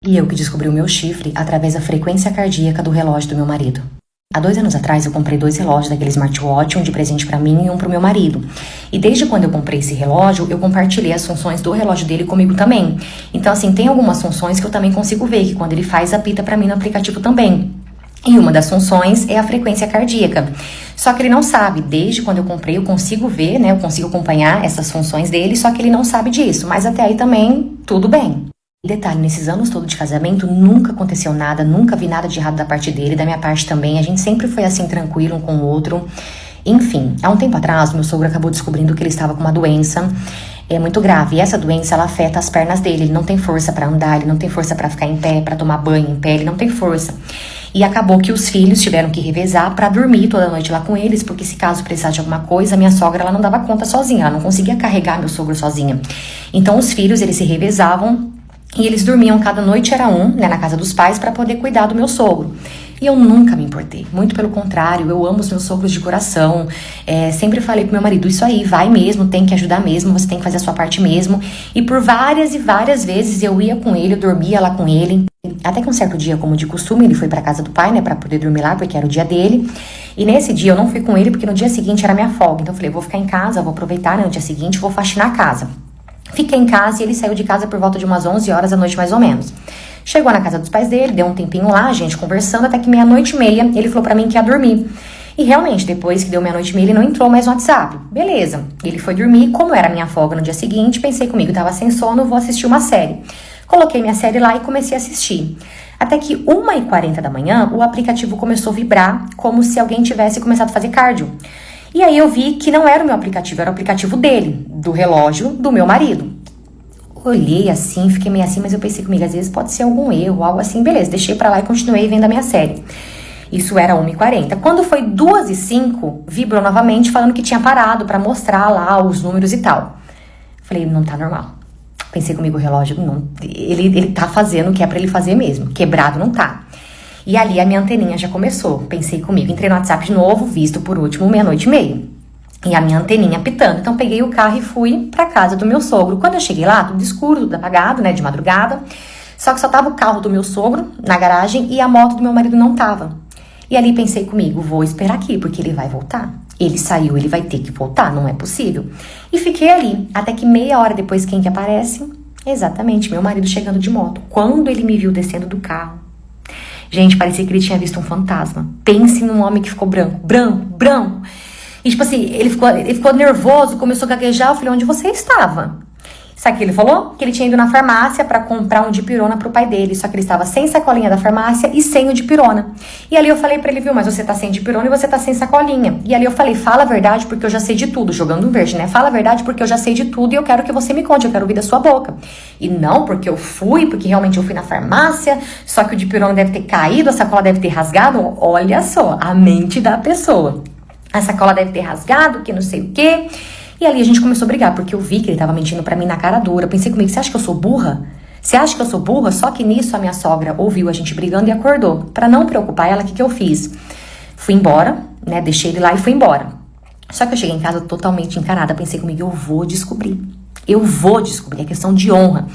E eu que descobri o meu chifre através da frequência cardíaca do relógio do meu marido. Há 2 anos atrás eu comprei 2 relógios daquele smartwatch, um de presente pra mim e um pro meu marido. E desde quando eu comprei esse relógio, eu compartilhei as funções do relógio dele comigo também. Então assim, tem algumas funções que eu também consigo ver, que quando ele faz, apita pra mim no aplicativo também. E uma das funções é a frequência cardíaca. Só que ele não sabe, desde quando eu comprei eu consigo ver, né, eu consigo acompanhar essas funções dele, só que ele não sabe disso. Mas até aí também, tudo bem. Detalhe, nesses anos todos de casamento, nunca aconteceu nada, nunca vi nada de errado da parte dele, da minha parte também. A gente sempre foi assim, tranquilo um com o outro. Enfim, há um tempo atrás, meu sogro acabou descobrindo que ele estava com uma doença muito grave. E essa doença, ela afeta as pernas dele. Ele não tem força pra andar, ele não tem força pra ficar em pé, pra tomar banho em pé, ele não tem força. E acabou que os filhos tiveram que revezar pra dormir toda noite lá com eles, porque se caso precisasse de alguma coisa, minha sogra, ela não dava conta sozinha, ela não conseguia carregar meu sogro sozinha. Então os filhos, eles se revezavam e eles dormiam, cada noite era um, né, na casa dos pais, pra poder cuidar do meu sogro. E eu nunca me importei, muito pelo contrário, eu amo os meus sogros de coração. Sempre falei pro meu marido, isso aí, vai mesmo, tem que ajudar mesmo, você tem que fazer a sua parte mesmo. E por várias e várias vezes eu ia com ele, eu dormia lá com ele. Até que um certo dia, como de costume, ele foi pra casa do pai, né, pra poder dormir lá, porque era o dia dele. E nesse dia eu não fui com ele, porque no dia seguinte era minha folga. Então eu falei, vou ficar em casa, vou aproveitar, né, no dia seguinte, vou faxinar a casa. Fiquei em casa e ele saiu de casa por volta de umas 11 horas da noite, mais ou menos. Chegou na casa dos pais dele, deu um tempinho lá, a gente conversando, até que 00:30 ele falou pra mim que ia dormir. E realmente, depois que deu 00:30 ele não entrou mais no WhatsApp. Beleza, ele foi dormir, como era minha folga no dia seguinte, pensei comigo, tava sem sono, vou assistir uma série. Coloquei minha série lá e comecei a assistir. Até que 1:40 da manhã, o aplicativo começou a vibrar, como se alguém tivesse começado a fazer cardio. E aí eu vi que não era o meu aplicativo, era o aplicativo dele, do relógio do meu marido. Olhei assim, fiquei meio assim, mas eu pensei comigo, às vezes pode ser algum erro, algo assim, beleza, deixei pra lá e continuei vendo a minha série. Isso era 1:40. Quando foi 2:05, vibrou novamente, falando que tinha parado pra mostrar lá os números e tal. Falei, não tá normal. Pensei comigo, o relógio, não, ele tá fazendo o que é pra ele fazer mesmo, quebrado não tá. E ali a minha anteninha já começou, pensei comigo, entrei no WhatsApp de novo, visto por último 00:30. E a minha anteninha pitando. Então peguei o carro e fui pra casa do meu sogro. Quando eu cheguei lá, tudo escuro, tudo apagado, né, de madrugada. Só que só tava o carro do meu sogro na garagem e a moto do meu marido não tava. E ali pensei comigo, vou esperar aqui, porque ele vai voltar. Ele saiu, ele vai ter que voltar, não é possível. E fiquei ali, até que meia hora depois, quem que aparece? Exatamente, meu marido chegando de moto. Quando ele me viu descendo do carro, gente, parecia que ele tinha visto um fantasma. Pense num homem que ficou branco, branco, branco. E tipo assim, ele ficou nervoso, começou a gaguejar. Eu falei, onde você estava? Sabe o que ele falou? Que ele tinha ido na farmácia pra comprar um dipirona pro pai dele. Só que ele estava sem sacolinha da farmácia e sem o dipirona. E ali eu falei pra ele, viu, mas você tá sem dipirona e você tá sem sacolinha. E ali eu falei, fala a verdade porque eu já sei de tudo. Jogando um verde, né? Fala a verdade porque eu já sei de tudo e eu quero que você me conte. Eu quero ouvir da sua boca. E não porque eu fui, porque realmente eu fui na farmácia. Só que o dipirona deve ter caído, a sacola deve ter rasgado. Olha só, a mente da pessoa. A sacola deve ter rasgado, que não sei o quê. E ali a gente começou a brigar, porque eu vi que ele tava mentindo pra mim na cara dura. Eu pensei comigo, você acha que eu sou burra? Você acha que eu sou burra? Só que nisso a minha sogra ouviu a gente brigando e acordou. Pra não preocupar ela, o que eu fiz? Fui embora, né? Deixei ele lá e fui embora. Só que eu cheguei em casa totalmente encanada. Pensei comigo, eu vou descobrir. Eu vou descobrir, é questão de honra.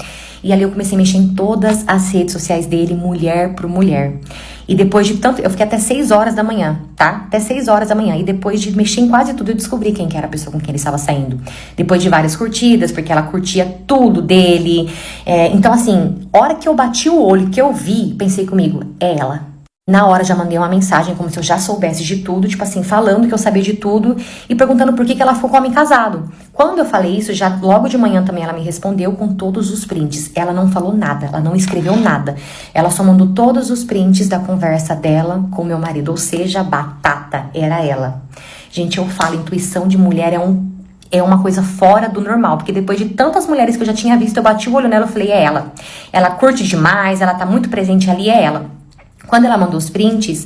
E ali eu comecei a mexer em todas as redes sociais dele, mulher por mulher. E depois de tanto... Eu fiquei até 6 horas da manhã, tá? Até 6 horas da manhã. E depois de mexer em quase tudo, eu descobri quem que era a pessoa com quem ele estava saindo. Depois de várias curtidas, porque ela curtia tudo dele. Então, assim, hora que eu bati o olho, que eu vi, pensei comigo, é ela. Na hora já mandei uma mensagem como se eu já soubesse de tudo, tipo assim, falando que eu sabia de tudo e perguntando por que ela ficou com o homem casado. Quando eu falei isso, já logo de manhã também ela me respondeu com todos os prints. Ela não falou nada, ela não escreveu nada. Ela só mandou todos os prints da conversa dela com meu marido, ou seja, batata, era ela. Gente, eu falo, intuição de mulher é uma coisa fora do normal, porque depois de tantas mulheres que eu já tinha visto, eu bati o olho nela e falei, é ela. Ela curte demais, ela tá muito presente ali, é ela. Quando ela mandou os prints,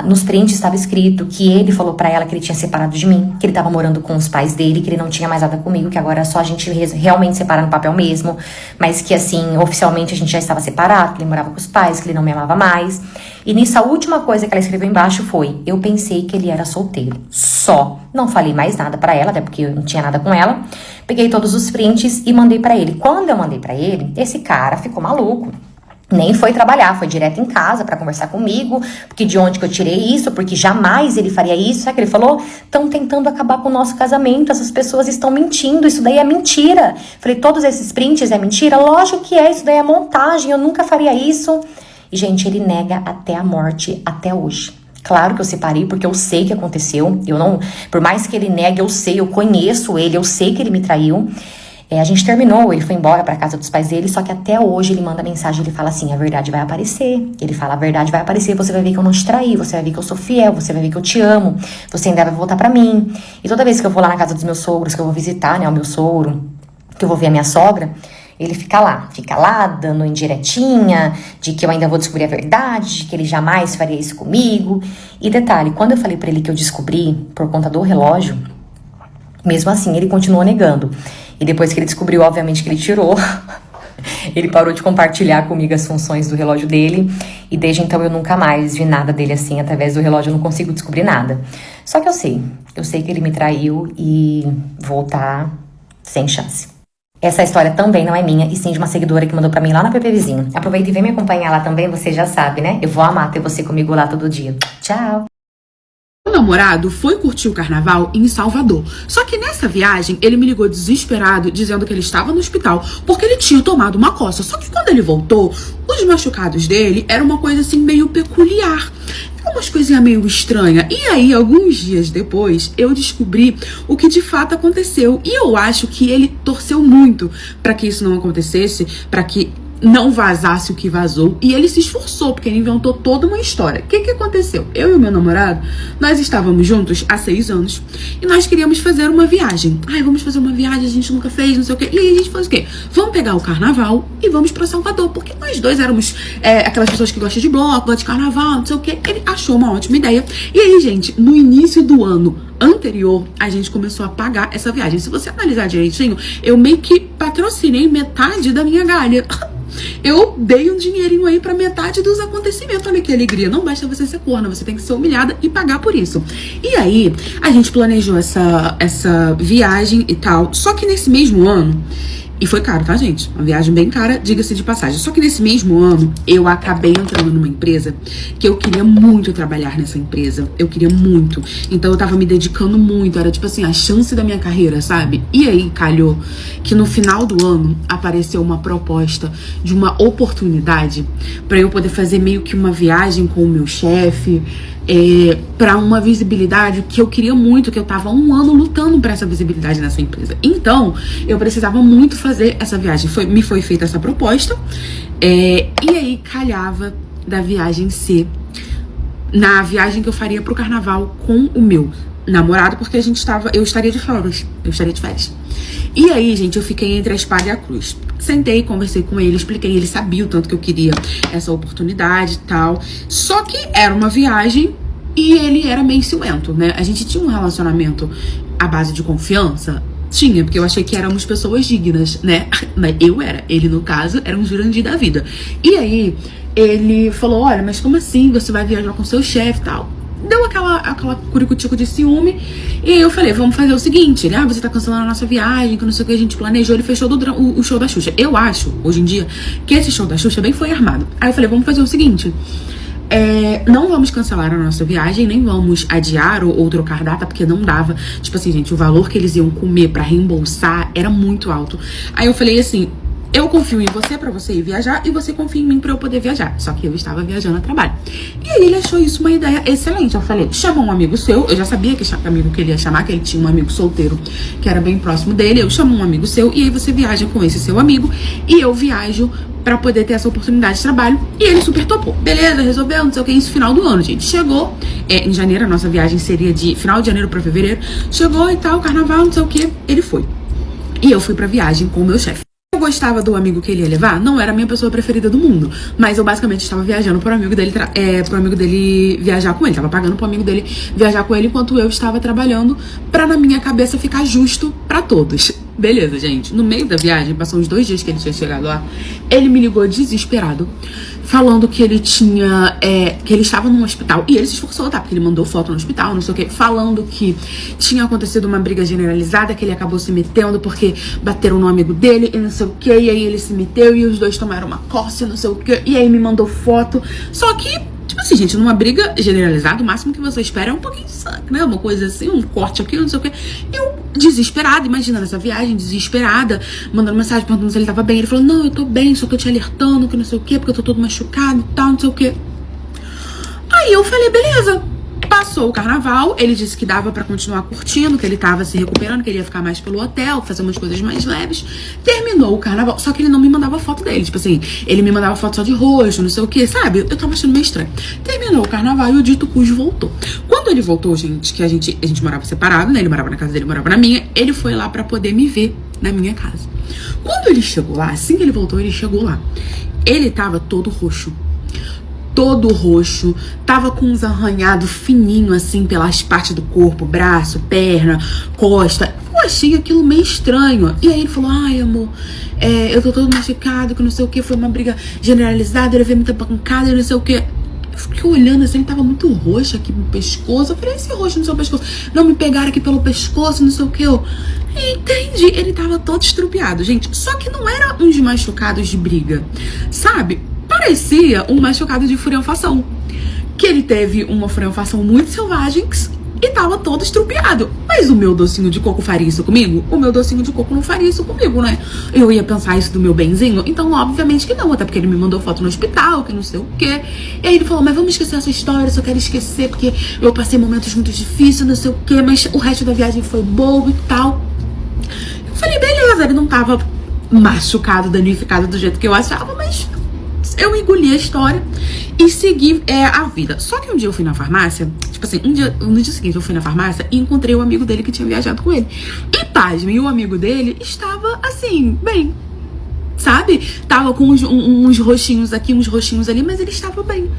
Nos prints estava escrito que ele falou pra ela que ele tinha separado de mim, que ele tava morando com os pais dele, que ele não tinha mais nada comigo, que agora era só a gente realmente separar no papel mesmo, mas que assim, oficialmente a gente já estava separado, que ele morava com os pais, que ele não me amava mais. E nisso a última coisa que ela escreveu embaixo foi: eu pensei que ele era solteiro. Só. Não falei mais nada pra ela, até porque eu não tinha nada com ela. Peguei todos os prints e mandei pra ele. Quando eu mandei pra ele, esse cara ficou maluco. Nem foi trabalhar, foi direto em casa pra conversar comigo, porque de onde que eu tirei isso, porque jamais ele faria isso. Sabe o que ele falou? Estão tentando acabar com o nosso casamento, essas pessoas estão mentindo, isso daí é mentira. Falei, todos esses prints é mentira? Lógico que é, isso daí é montagem, eu nunca faria isso. E, gente, ele nega até a morte, até hoje. Claro que eu separei, porque eu sei que aconteceu. Eu não, por mais que ele negue, eu sei, eu conheço ele, eu sei que ele me traiu. A gente terminou, ele foi embora pra casa dos pais dele, só que até hoje ele manda mensagem, ele fala assim: a verdade vai aparecer. Ele fala: a verdade vai aparecer, você vai ver que eu não te traí, você vai ver que eu sou fiel, você vai ver que eu te amo, você ainda vai voltar pra mim. E toda vez que eu vou lá na casa dos meus sogros, que eu vou visitar, né, o meu sogro, que eu vou ver a minha sogra, ele fica lá, dando indiretinha, de que eu ainda vou descobrir a verdade, de que ele jamais faria isso comigo. E detalhe, quando eu falei pra ele que eu descobri por conta do relógio, mesmo assim ele continuou negando. E depois que ele descobriu, obviamente, que ele tirou, ele parou de compartilhar comigo as funções do relógio dele. E desde então eu nunca mais vi nada dele assim. Através do relógio eu não consigo descobrir nada. Só que eu sei que ele me traiu e voltar sem chance. Essa história também não é minha, e sim de uma seguidora que mandou pra mim lá na PP Vizinho. Aproveita e vem me acompanhar lá também, você já sabe, né? Eu vou amar ter você comigo lá todo dia. Tchau! O namorado foi curtir o carnaval em Salvador. Só que nessa viagem, ele me ligou desesperado, dizendo que ele estava no hospital porque ele tinha tomado uma coça. Só que quando ele voltou, os machucados dele eram uma coisa assim meio peculiar. Umas coisinhas meio estranhas. E aí, alguns dias depois, eu descobri o que de fato aconteceu. E eu acho que ele torceu muito para que isso não acontecesse, para que não vazasse o que vazou, e ele se esforçou, porque ele inventou toda uma história. O que aconteceu? Eu e o meu namorado, nós estávamos juntos há 6 anos, e nós queríamos fazer uma viagem. Vamos fazer uma viagem, a gente nunca fez, não sei o quê. E aí a gente fez o quê? Vamos pegar o carnaval e vamos pra Salvador, porque nós dois éramos aquelas pessoas que gostam de bloco, gostam de carnaval, não sei o quê. Ele achou uma ótima ideia. E aí, gente, no início do ano anterior, a gente começou a pagar essa viagem. Se você analisar direitinho, eu meio que patrocinei metade da minha galha. Eu dei um dinheirinho aí pra metade dos acontecimentos. Olha que alegria. Não basta você ser corna, você tem que ser humilhada e pagar por isso. E aí, a gente planejou essa viagem e tal. Só que nesse mesmo ano, e foi caro, tá, gente? Uma viagem bem cara, diga-se de passagem. Só que nesse mesmo ano, eu acabei entrando numa empresa que eu queria muito trabalhar nessa empresa. Eu queria muito. Então eu tava me dedicando muito. Era tipo assim, a chance da minha carreira, sabe? E aí, calhou que no final do ano apareceu uma proposta de uma oportunidade pra eu poder fazer meio que uma viagem com o meu chefe, para uma visibilidade que eu queria muito, que eu tava há 1 ano lutando para essa visibilidade nessa empresa. Então, eu precisava muito fazer essa viagem. Me foi feita essa proposta, e aí calhava da viagem ser na viagem que eu faria pro carnaval com o meu namorado, porque eu estaria de férias. E aí, gente, eu fiquei entre a espada e a cruz. Sentei, conversei com ele, expliquei, ele sabia o tanto que eu queria essa oportunidade e tal. Só que era uma viagem e ele era meio ciumento, né? A gente tinha um relacionamento à base de confiança. Tinha, porque eu achei que éramos pessoas dignas, né? Mas ele no caso, era um Jurandir da vida. E aí, ele falou: olha, mas como assim? Você vai viajar com seu chefe e tal? Deu aquela curicutico de ciúme. E eu falei: vamos fazer o seguinte. Ele: você tá cancelando a nossa viagem, que não sei o que a gente planejou. Ele fechou o show da Xuxa. Eu acho, hoje em dia, que esse show da Xuxa bem foi armado. Aí eu falei: vamos fazer o seguinte, não vamos cancelar a nossa viagem, nem vamos adiar ou trocar data, porque não dava. Tipo assim, gente, o valor que eles iam comer pra reembolsar era muito alto. Aí eu falei assim: eu confio em você pra você ir viajar, e você confia em mim pra eu poder viajar. Só que eu estava viajando a trabalho. E aí ele achou isso uma ideia excelente. Eu falei: chama um amigo seu. Eu já sabia que amigo que ele ia chamar, que ele tinha um amigo solteiro que era bem próximo dele. Eu chamo um amigo seu, e aí você viaja com esse seu amigo, e eu viajo pra poder ter essa oportunidade de trabalho. E ele super topou. Beleza, resolveu, não sei o que, isso final do ano, gente. Chegou, em janeiro, a nossa viagem seria de final de janeiro pra fevereiro. Chegou e tal, carnaval, não sei o que, ele foi. E eu fui pra viagem com o meu chefe. gostava do amigo que ele ia levar, não era a minha pessoa preferida do mundo. Mas eu basicamente estava viajando pro amigo dele viajar com ele. Tava pagando pro amigo dele viajar com ele, enquanto eu estava trabalhando pra na minha cabeça ficar justo pra todos. Beleza, gente. No meio da viagem, passou uns 2 dias que ele tinha chegado lá, ele me ligou desesperado, falando que ele tinha, que ele estava num hospital. E ele se esforçou, tá? Porque ele mandou foto no hospital, não sei o quê. Falando que tinha acontecido uma briga generalizada, que ele acabou se metendo porque bateram no amigo dele e não sei o quê. E aí ele se meteu e os dois tomaram uma coça e não sei o quê. E aí me mandou foto. Só que, tipo assim, gente, numa briga generalizada, o máximo que você espera é um pouquinho de sangue, né? Uma coisa assim, um corte aqui, não sei o quê. Eu, desesperada, imagina nessa viagem, desesperada, mandando mensagem perguntando se ele tava bem. Ele falou, não, eu tô bem, só tô te alertando, que não sei o quê, porque eu tô todo machucado e tal, não sei o quê. Aí eu falei, beleza. Passou o carnaval, ele disse que dava pra continuar curtindo, que ele tava se recuperando, que ele ia ficar mais pelo hotel, fazer umas coisas mais leves. Terminou o carnaval, só que ele não me mandava foto dele, tipo assim, ele me mandava foto só de rosto, não sei o que, sabe? Eu tava achando meio estranho. Terminou o carnaval e o dito cujo voltou. Quando ele voltou, gente, que a gente morava separado, né? Ele morava na casa dele, morava na minha, ele foi lá pra poder me ver na minha casa. Quando ele chegou lá, assim que ele voltou, ele chegou lá. Ele tava todo roxo. Todo roxo, tava com uns arranhados fininho assim pelas partes do corpo, braço, perna, costa. Eu achei aquilo meio estranho. E aí ele falou, ai amor, eu tô todo machucado, que não sei o que, foi uma briga generalizada, ele veio muita pancada e não sei o que. Eu fiquei olhando assim, ele tava muito roxo aqui no pescoço. Eu falei, esse roxo no seu pescoço, não me pegaram aqui pelo pescoço, não sei o que. Eu entendi, ele tava todo estrupiado, gente. Só que não era uns machucados de briga, sabe? Parecia um machucado de furefação. Que ele teve uma furefação muito selvagem e tava todo estrupiado. Mas o meu docinho de coco faria isso comigo? O meu docinho de coco não faria isso comigo, né? Eu ia pensar isso do meu benzinho? Então, obviamente que não. Até porque ele me mandou foto no hospital, que não sei o quê. E aí ele falou, mas vamos esquecer essa história, só quero esquecer porque eu passei momentos muito difíceis, não sei o quê. Mas o resto da viagem foi bobo e tal. Eu falei, beleza, ele não tava machucado, danificado do jeito que eu achava, mas eu engoli a história e segui a vida. Só que um dia eu fui na farmácia, tipo assim, no dia seguinte eu fui na farmácia e encontrei o amigo dele que tinha viajado com ele. E pasme, o amigo dele estava assim, bem, sabe? Tava com uns roxinhos aqui, uns roxinhos ali, mas ele estava bem.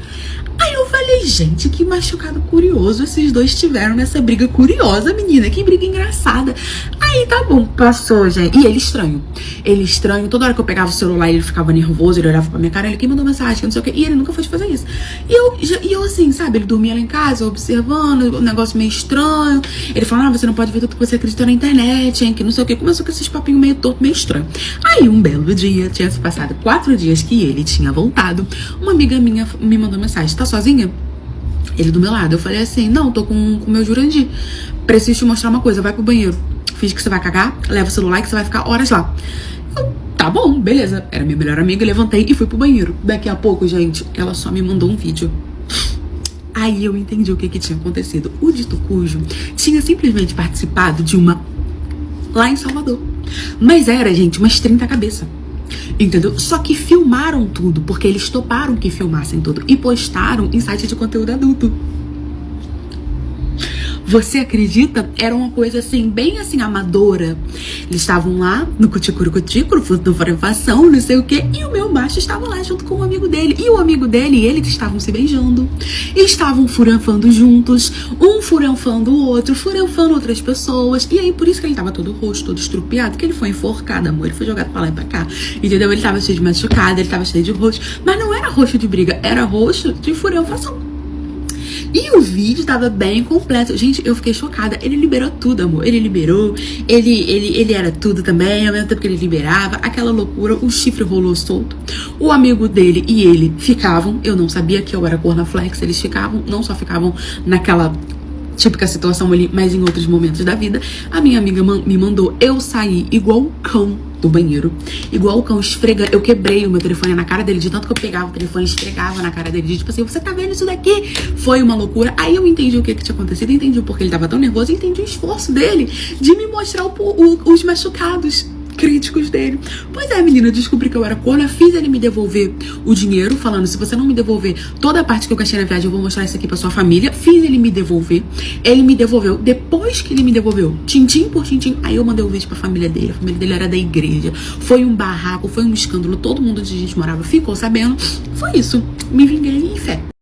Aí eu falei, gente, que machucado curioso esses dois tiveram nessa briga curiosa, menina, que briga engraçada. Aí tá bom, passou, gente. E ele estranho, toda hora que eu pegava o celular ele ficava nervoso, ele olhava pra minha cara, ele, quem mandou mensagem, não sei o que, e ele nunca foi fazer isso. E eu assim, sabe, ele dormia lá em casa, observando, um negócio meio estranho. Ele falava, você não pode ver tudo que você acredita na internet, hein, que não sei o que. Começou com esses papinhos meio torto, meio estranho. Aí um belo dia, tinha se passado 4 dias que ele tinha voltado, uma amiga minha me mandou mensagem, tá sozinha? Ele do meu lado. Eu falei assim, não, tô com o meu Jurandir. Preciso te mostrar uma coisa, vai pro banheiro. Finge que você vai cagar, leva o celular que você vai ficar horas lá. Eu, tá bom, beleza. Era minha melhor amiga, levantei e fui pro banheiro. Daqui a pouco, gente, ela só me mandou um vídeo. Aí eu entendi o que tinha acontecido. O dito cujo tinha simplesmente participado de uma lá em Salvador. Mas era, gente, umas 30 cabeças. Entendeu? Só que filmaram tudo, porque eles toparam que filmassem tudo e postaram em site de conteúdo adulto. Você acredita? Era uma coisa assim, bem assim, amadora. Eles estavam lá no cuticuro, fotografação, não sei o que, e o meu macho estava lá junto com o amigo dele. E o amigo dele e ele estavam se beijando. E estavam furanfando juntos, um furanfando o outro, furanfando outras pessoas. E aí, por isso que ele tava todo roxo, todo estrupiado, que ele foi enforcado, amor. Ele foi jogado pra lá e pra cá. Entendeu? Ele tava cheio de machucado, ele tava cheio de roxo. Mas não era roxo de briga, era roxo de furanfação. E o vídeo tava bem completo. Gente, eu fiquei chocada. Ele liberou tudo, amor. Ele liberou. Ele era tudo também. Ao mesmo tempo que ele liberava. Aquela loucura. O chifre rolou solto. O amigo dele e ele ficavam. Eu não sabia que eu era cornaflex. Eles ficavam. Não só ficavam naquela típica situação ali, mas em outros momentos da vida. A minha amiga me mandou eu sair igual um cão do banheiro, igual o cão esfregando. Eu quebrei o meu telefone na cara dele, de tanto que eu pegava o telefone e esfregava na cara dele, de tipo assim, você tá vendo isso daqui? Foi uma loucura. Aí eu entendi o que tinha acontecido, entendi o porquê ele tava tão nervoso, entendi o esforço dele de me mostrar os machucados. críticos dele. Pois é, menina, eu descobri que eu era corna, fiz ele me devolver o dinheiro, falando, se você não me devolver toda a parte que eu gastei na viagem, eu vou mostrar isso aqui pra sua família. Fiz ele me devolver. Ele me devolveu. Depois que ele me devolveu, tintim por tintim, aí eu mandei o vídeo pra família dele. A família dele era da igreja. Foi um barraco, foi um escândalo. Todo mundo onde a gente morava ficou sabendo. Foi isso. Me vinguei em fé.